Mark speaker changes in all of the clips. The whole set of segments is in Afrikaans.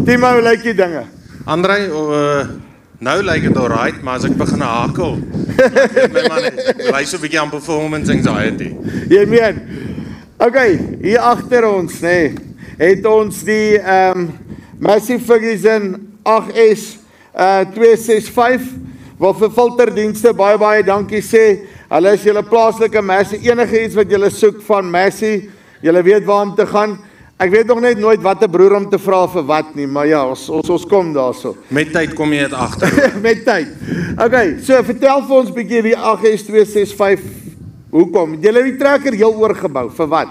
Speaker 1: Timo, hoe lyk die dinge?
Speaker 2: André, nou lyk dit alright, maar as ek begin hakel, my man, lyk so 'n bietjie aan performance anxiety.
Speaker 1: Jy meen, okay, hier agter ons, nee, het ons die Massey Ferguson 8S 265, wat vir filterdienste baie dankie sê. Hulle is julle plaaslike Massey, enige iets wat julle soek van Massey, julle weet waar om te gaan. Ek weet nog net nooit wat 'n broer om te vra vir wat nie, maar ja, ons kom daarso.
Speaker 2: Met tyd kom jy dit agter.
Speaker 1: Met tyd. Okay, so vertel vir ons 'n bietjie die 8S 265, hoekom? Julle het die trekker heel oorgebou, vir wat?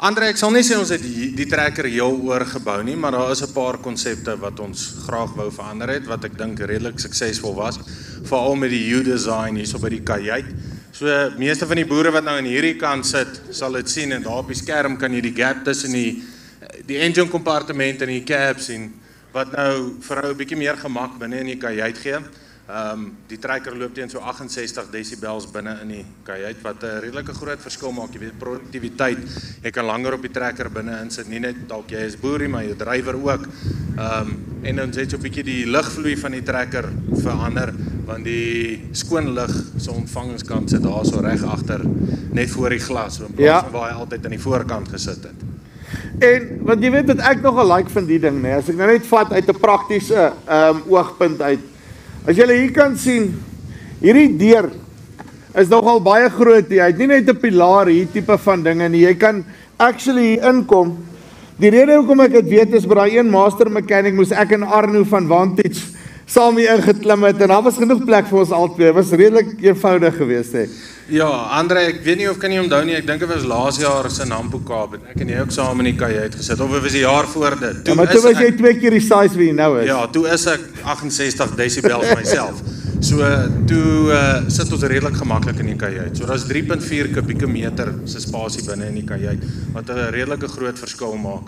Speaker 2: André, ek sal nie sê ons het die trekker heel oorgebou nie, maar daar is 'n paar konsepte wat ons graag wou verander het, wat ek dink redelik suksesvol was, veral met die U-design hierso by die kajuit. So, meeste van die boere wat nou aan hierdie kant sit, sal dit sien, en daar op die skerm kan jy die gap tussen die engine compartiment en die cab sien, wat nou vir jou 'n bietjie meer gemak binne in die kajuit gee. Die trekker loop teen so 68 decibels binne in die kajuit, wat 'n redelike groot verskil maak. Jy weet, produktiwiteit, jy kan langer op die trekker binne insit, nie net dalk jy is boerie, maar jou drywer ook. En dan het so 'n bietjie die lugvloei van die trekker verander, want die skoon lug se ontvangingskant sit daar so reg agter, net voor die glas, in plaas van waar hy altyd aan die voorkant gesit het.
Speaker 1: En wat jy weet wat ek nogal like van die ding, nee, as ek nou net vat uit 'n praktiese oogpunt uit. As julle hier kan sien, hierdie deur is nogal baie groot. Hy het nie net 'n pilaar hier tipe van dinge nie. Jy kan actually hier inkom. Die rede hoekom ek dit weet is by daai een master mechanic moes ek en Arno van Vantage saam hier ingeklim het en daar was genoeg plek vir ons albei. Dit was redelik eenvoudig geweest hè.
Speaker 2: Ja, André, ek weet nie of kan jy onthou nie, ek dink dit was laas jaar se Nampo Kaap, en ek en jy ook saam in die kajuit gesit, of dit was die jaar voor dit.
Speaker 1: Ja, maar toe was jy 2 keer die size wie jy nou is.
Speaker 2: Ja, toe is ek 68 decibels myself. So, toe sit ons redelik gemaklik in die kajuit. So, daar is 3.4 kubieke meter se spasie binne in die kajuit, wat 'n redelike groot verskil maak.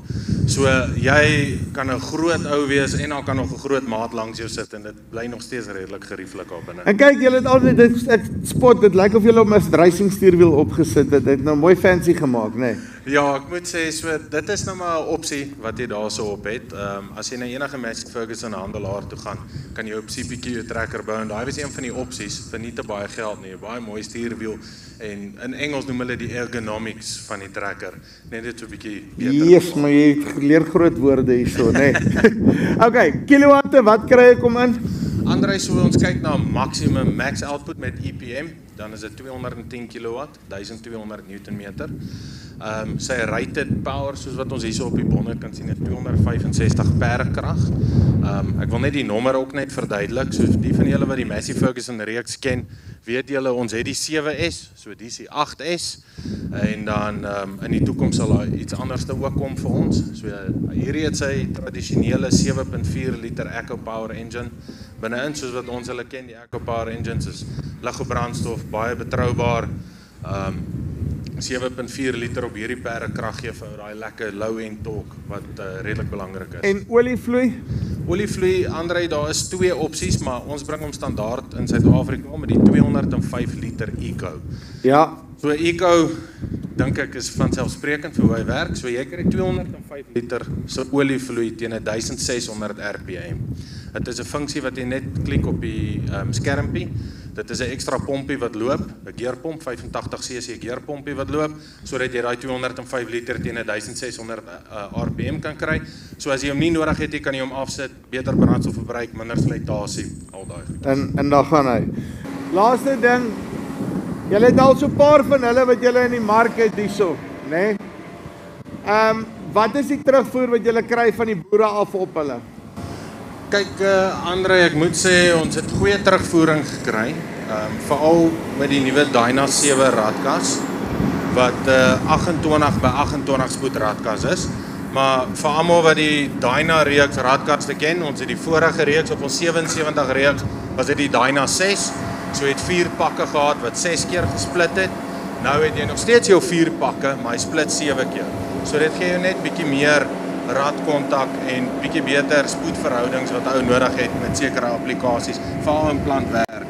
Speaker 2: So, jy kan 'n groot ou wees, en dan kan nog 'n groot maat langs jou sit, en dit bly nog steeds redelik gerieflik daar binne.
Speaker 1: En kyk, julle het altyd, ek spot, dit lyk of julle op 'n racing stuurwiel opgesit het. Dit nou mooi fancy gemaak, né? Nee.
Speaker 2: Ja, ek moet sê, so, dit is nou maar 'n opsie wat jy daarso op het. As jy na enige Massey Ferguson handelaar toe gaan, kan jy op CPQ jou trekker bou, en daai was een van die opsies vir nie te baie geld nie, 'n baie mooi stuurwiel, en in Engels noem hulle die ergonomics van die trekker, net dit so 'n bietjie beter.
Speaker 1: Yes, maar jy leer groot woorde hierso, né? Nee. Okay, kilowatte, wat kry ek om in?
Speaker 2: André, so ons kyk na maximum max output met EPM, dan is dit 210 kilowatt, 1200 Newtonmeter. Sy rated power, soos wat ons hierso op die bonnet kan sien, is 265 perkrag. Ek wil net die nommer ook net verduidelik, so die van julle wat die Massey Ferguson reeks ken, weet julle, ons het die 7S, so die is die 8S, en dan in die toekoms sal daar iets anderste ook kom vir ons. So hierdie het sy tradisionele 7.4 liter EcoPower engine binne-in, soos wat ons hulle ken, die EcoPower engines is liggebrandstof, baie betroubaar, 7.4 liter op hierdie perkrag gee vir daai lekker low-end torque wat redelik belangrik is.
Speaker 1: En olievloei?
Speaker 2: Olievloei, André, daar is 2 opsies, maar ons bring hom standaard in Suid-Afrika met die 205 liter Eco.
Speaker 1: Ja.
Speaker 2: So Eco, dink ek, is vanselfsprekend vir hoe hy werk. So jy kry 205 liter se olievloei teen 1600 rpm. Dit is 'n funksie wat jy net klik op die skermpie. Dit is 'n ekstra pompie wat loop, 'n gearpomp, 85 cc gearpompie wat loop, sodat jy daai 205 liter teen 1600 rpm kan kry. So as jy hom nie nodig het, kan jy hom afsit, beter brandstofverbruik, minder slytasie, al daai goed.
Speaker 1: En dan gaan hy. Laaste ding, julle het al so 'n paar van hulle wat julle in die mark het hierso, né? Nee? Wat is die terugvoer wat julle kry van die boere af op hulle?
Speaker 2: Kyk, André, ek moet sê, ons het goeie terugvoering gekry, veral met die nuwe Dyna 7 radkas, wat 28 by 28 spoed radkas is, maar vir almal wat die Dyna reeks radkas te ken, ons het die vorige reeks op ons 77 reeks, was dit die Dyna 6, so het 4 pakke gehad wat 6 keer gesplit het, nou het jy nog steeds jou 4 pakke, maar hy split 7 keer, so dit gee jou net bietjie meer radkontak en bietjie beter spoedverhoudings wat ou nodig het met sekere applikasies, veral in plantwerk,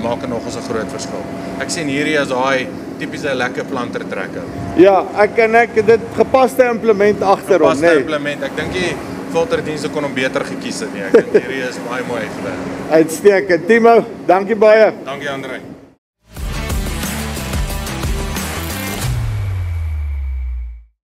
Speaker 2: maak nog ons 'n groot verskil. Ek sien hierdie as daai tipiese lekker plantertrekker.
Speaker 1: Ja, ek dit gepaste implement agter hom,
Speaker 2: Gepaste implement, ek dink die filterdienste kon hom beter gekies het nie. Ek dink hierdie is baie mooi uitgewerk.
Speaker 1: Uitstekend. Timo, dankie baie.
Speaker 2: Dankie Andre.